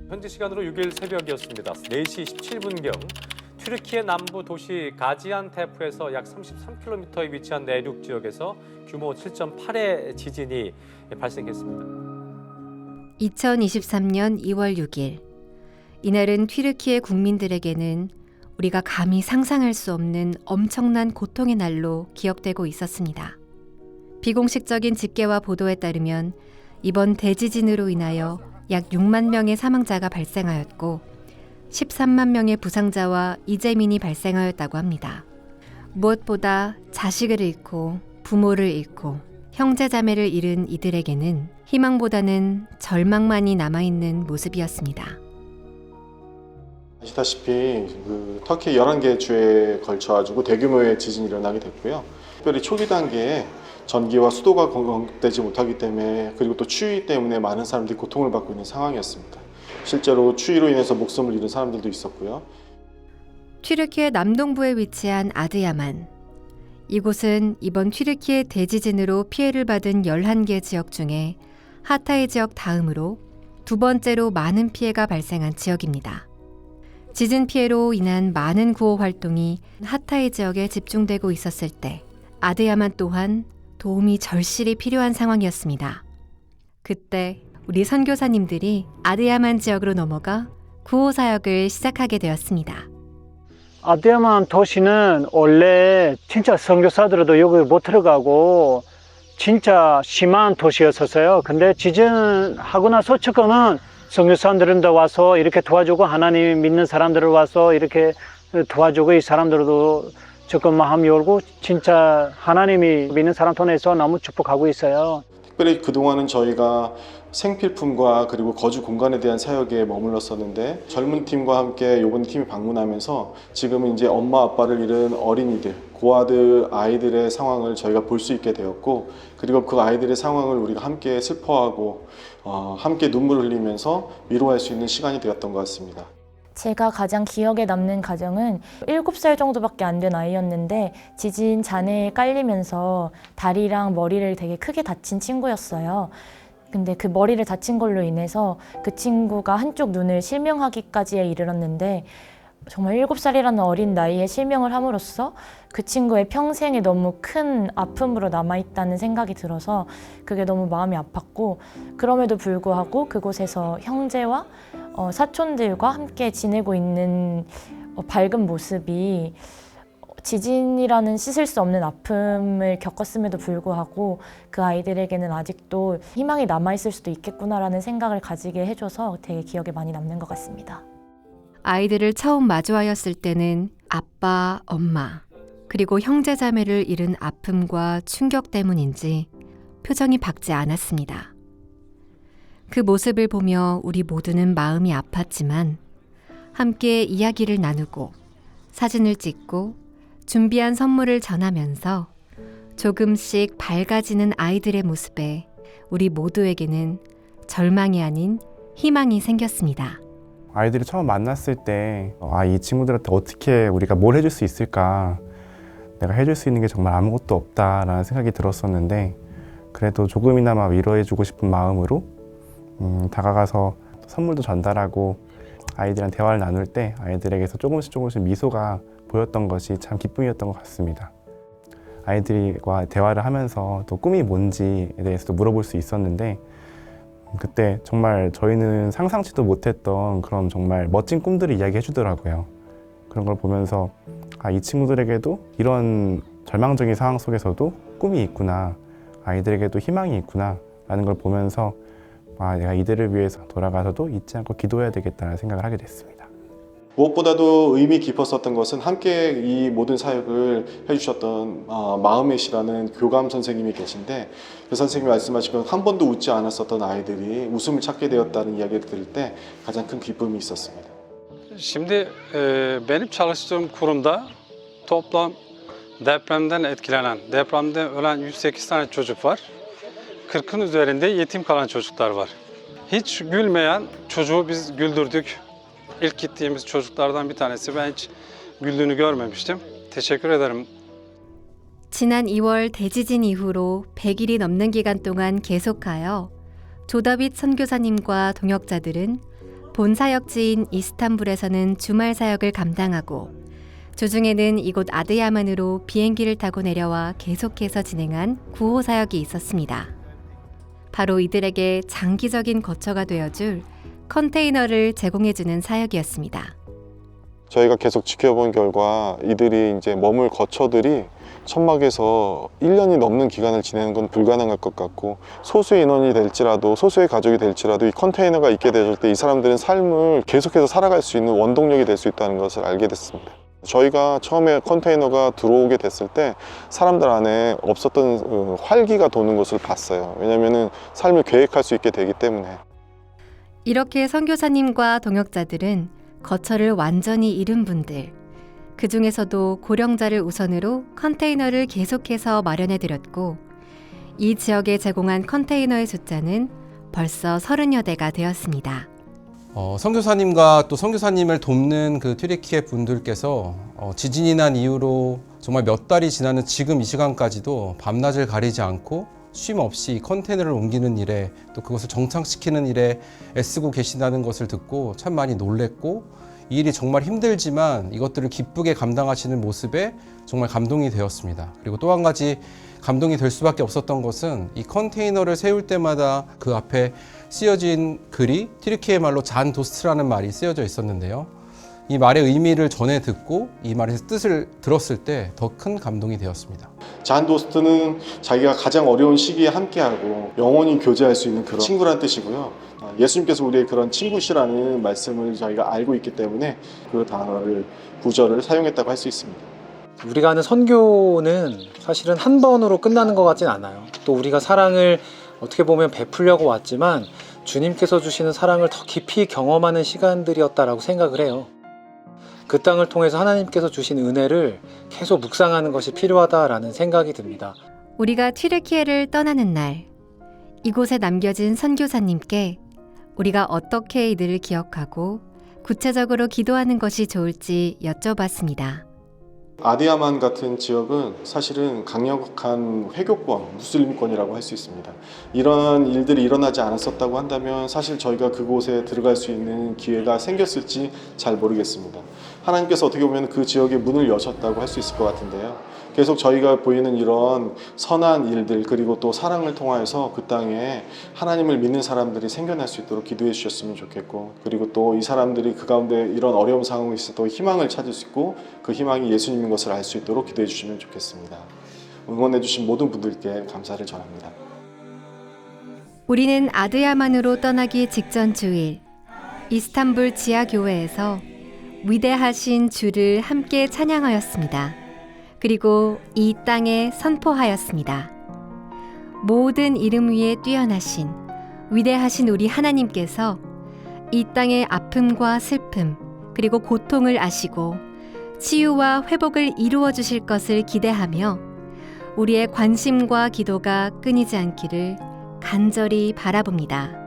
현지 시간으로 6일 새벽이었습니다. 4시 17분경 튀르키예 남부 도시 가지안테프에서 약 33km에 위치한 내륙 지역에서 규모 7.8의 지진이 발생했습니다. 2023년 2월 6일, 이날은 튀르키예 국민들에게는 우리가 감히 상상할 수 없는 엄청난 고통의 날로 기억되고 있었습니다. 비공식적인 집계와 보도에 따르면 이번 대지진으로 인하여 약 6만 명의 사망자가 발생하였고 13만 명의 부상자와 이재민이 발생하였다고 합니다. 무엇보다 자식을 잃고 부모를 잃고 형제자매를 잃은 이들에게는 희망보다는 절망만이 남아있는 모습이었습니다. 아시다시피 터키 11개 주에 걸쳐가지고 대규모의 지진이 일어나게 됐고요. 특별히 초기 단계에 전기와 수도가 공급되지 못하기 때문에, 그리고 또 추위 때문에 많은 사람들이 고통을 받고 있는 상황이었습니다. 실제로 추위로 인해서 목숨을 잃은 사람들도 있었고요. 튀르키예 남동부에 위치한 아드야만. 이곳은 이번 튀르키예 대지진으로 피해를 받은 11개 지역 중에 하타이 지역 다음으로 두 번째로 많은 피해가 발생한 지역입니다. 지진 피해로 인한 많은 구호 활동이 하타이 지역에 집중되고 있었을 때 아드야만 또한 도움이 절실히 필요한 상황이었습니다. 그때 우리 선교사님들이 아드야만 지역으로 넘어가 구호 사역을 시작하게 되었습니다. 아드야만 도시는 원래 진짜 선교사들도 여기 못 들어가고 진짜 심한 도시였었어요. 근데 지진하고 나서 조금은 선교사들도 와서 이렇게 도와주고, 하나님 믿는 사람들을 와서 이렇게 도와주고, 이 사람들도 조금 마음 열고 진짜 하나님이 믿는 사람 통해서 너무 축복하고 있어요. 특별히 그동안은 저희가 생필품과 그리고 거주 공간에 대한 사역에 머물렀었는데, 젊은 팀과 함께 이번 팀이 방문하면서 지금은 이제 엄마 아빠를 잃은 어린이들, 고아들, 아이들의 상황을 저희가 볼 수 있게 되었고, 그리고 그 아이들의 상황을 우리가 함께 슬퍼하고 함께 눈물을 흘리면서 위로할 수 있는 시간이 되었던 것 같습니다. 제가 가장 기억에 남는 가정은 7살 정도밖에 안 된 아이였는데 지진 잔해에 깔리면서 다리랑 머리를 되게 크게 다친 친구였어요. 근데 그 머리를 다친 걸로 인해서 그 친구가 한쪽 눈을 실명하기까지에 이르렀는데, 정말 7살이라는 어린 나이에 실명을 함으로써 그 친구의 평생에 너무 큰 아픔으로 남아있다는 생각이 들어서 그게 너무 마음이 아팠고, 그럼에도 불구하고 그곳에서 형제와 사촌들과 함께 지내고 있는 밝은 모습이, 지진이라는 씻을 수 없는 아픔을 겪었음에도 불구하고 그 아이들에게는 아직도 희망이 남아있을 수도 있겠구나라는 생각을 가지게 해줘서 되게 기억에 많이 남는 것 같습니다. 아이들을 처음 마주하였을 때는 아빠, 엄마, 그리고 형제자매를 잃은 아픔과 충격 때문인지 표정이 밝지 않았습니다. 그 모습을 보며 우리 모두는 마음이 아팠지만 함께 이야기를 나누고 사진을 찍고 준비한 선물을 전하면서 조금씩 밝아지는 아이들의 모습에 우리 모두에게는 절망이 아닌 희망이 생겼습니다. 아이들이 처음 만났을 때 이 친구들한테 어떻게 우리가 뭘 해줄 수 있을까, 내가 해줄 수 있는 게 정말 아무것도 없다라는 생각이 들었었는데, 그래도 조금이나마 위로해주고 싶은 마음으로 다가가서 선물도 전달하고 아이들이랑 대화를 나눌 때 아이들에게서 조금씩 미소가 보였던 것이 참 기쁨이었던 것 같습니다. 아이들과 대화를 하면서 또 꿈이 뭔지에 대해서도 물어볼 수 있었는데, 그때 정말 저희는 상상치도 못했던 그런 정말 멋진 꿈들을 이야기해 주더라고요. 그런 걸 보면서 이 친구들에게도 이런 절망적인 상황 속에서도 꿈이 있구나, 아이들에게도 희망이 있구나 라는 걸 보면서 내가 이들을 위해서 돌아가서도 잊지 않고 기도해야 되겠다는 생각을 하게 됐습니다. 무엇보다도 의미 깊었었던 것은 함께 이 모든 사역을 해주셨던 마음의 시라는 교감 선생님이 계신데, 그 선생님이 말씀하신 건 한 번도 웃지 않았었던 아이들이 웃음을 찾게 되었다는 이야기를 들을 때 가장 큰 기쁨이 있었습니다. Şimdi benim çalıştığım kurumda toplam depremden etkilenen, depremde ölen 108 tane çocuk var. 40'ın üzerinde yetim kalan çocuklar var. Hiç gülmeyen çocuğu biz güldürdük. İlk gittiğimiz çocuklardan bir tanesi. Ben hiç güldüğünü görmemiştim. Teşekkür ederim. 지난 2월 대지진 이후로 100일이 넘는 기간 동안 계속하여 조다빗 선교사님과 동역자들은 본사역지인 이스탄불에서는 주말 사역을 감당하고 주중에는 이곳 아드야만으로 비행기를 타고 내려와 계속해서 진행한 구호 사역이 있었습니다. 바로 이들에게 장기적인 거처가 되어줄 컨테이너를 제공해주는 사역이었습니다. 저희가 계속 지켜본 결과 이들이 이제 머물 거처들이 천막에서 1년이 넘는 기간을 지내는 건 불가능할 것 같고, 소수의 인원이 될지라도, 소수의 가족이 될지라도 이 컨테이너가 있게 되실 때 이 사람들은 삶을 계속해서 살아갈 수 있는 원동력이 될 수 있다는 것을 알게 됐습니다. 저희가 처음에 컨테이너가 들어오게 됐을 때 사람들 안에 없었던 활기가 도는 것을 봤어요. 왜냐하면 삶을 계획할 수 있게 되기 때문에. 이렇게 선교사님과 동역자들은 거처를 완전히 잃은 분들, 그 중에서도 고령자를 우선으로 컨테이너를 계속해서 마련해드렸고, 이 지역에 제공한 컨테이너의 숫자는 벌써 30여 대가 되었습니다. 선교사님과 또 선교사님을 돕는 그 튀르키예 분들께서 지진이 난 이후로 정말 몇 달이 지나는 지금 이 시간까지도 밤낮을 가리지 않고 쉼 없이 컨테이너를 옮기는 일에, 또 그것을 정착시키는 일에 애쓰고 계신다는 것을 듣고 참 많이 놀랬고, 이 일이 정말 힘들지만 이것들을 기쁘게 감당하시는 모습에 정말 감동이 되었습니다. 그리고 또 한 가지 감동이 될 수밖에 없었던 것은 이 컨테이너를 세울 때마다 그 앞에 쓰여진 글이 튀르키예 말로 잔 도스트라는 말이 쓰여져 있었는데요. 이 말의 의미를 전해 듣고 이 말의 뜻을 들었을 때 더 큰 감동이 되었습니다. 잔 도스트는 자기가 가장 어려운 시기에 함께하고 영원히 교제할 수 있는 그런 친구란 뜻이고요. 예수님께서 우리의 그런 친구시라는 말씀을 저희가 알고 있기 때문에 그 단어를, 구절을 사용했다고 할 수 있습니다. 우리가 하는 선교는 사실은 한 번으로 끝나는 것 같진 않아요. 또 우리가 사랑을 어떻게 보면 베풀려고 왔지만 주님께서 주시는 사랑을 더 깊이 경험하는 시간들이었다라고 생각을 해요. 그 땅을 통해서 하나님께서 주신 은혜를 계속 묵상하는 것이 필요하다라는 생각이 듭니다. 우리가 튀르키예를 떠나는 날, 이곳에 남겨진 선교사님께 우리가 어떻게 이들을 기억하고 구체적으로 기도하는 것이 좋을지 여쭤봤습니다. 아디야만 같은 지역은 사실은 강력한 회교권, 무슬림권이라고 할 수 있습니다. 이런 일들이 일어나지 않았었다고 한다면 사실 저희가 그곳에 들어갈 수 있는 기회가 생겼을지 잘 모르겠습니다. 하나님께서 어떻게 보면 그 지역에 문을 여셨다고 할 수 있을 것 같은데요. 계속 저희가 보이는 이런 선한 일들, 그리고 또 사랑을 통하여서 그 땅에 하나님을 믿는 사람들이 생겨날 수 있도록 기도해 주셨으면 좋겠고, 그리고 또 이 사람들이 그 가운데 이런 어려운 상황에 있어도 희망을 찾을 수 있고 그 희망이 예수님인 것을 알 수 있도록 기도해 주시면 좋겠습니다. 응원해 주신 모든 분들께 감사를 전합니다. 우리는 아드야만으로 떠나기 직전 주일, 이스탄불 지하교회에서 위대하신 주를 함께 찬양하였습니다. 그리고 이 땅에 선포하였습니다. 모든 이름 위에 뛰어나신 위대하신 우리 하나님께서 이 땅의 아픔과 슬픔 그리고 고통을 아시고 치유와 회복을 이루어 주실 것을 기대하며 우리의 관심과 기도가 끊이지 않기를 간절히 바라봅니다.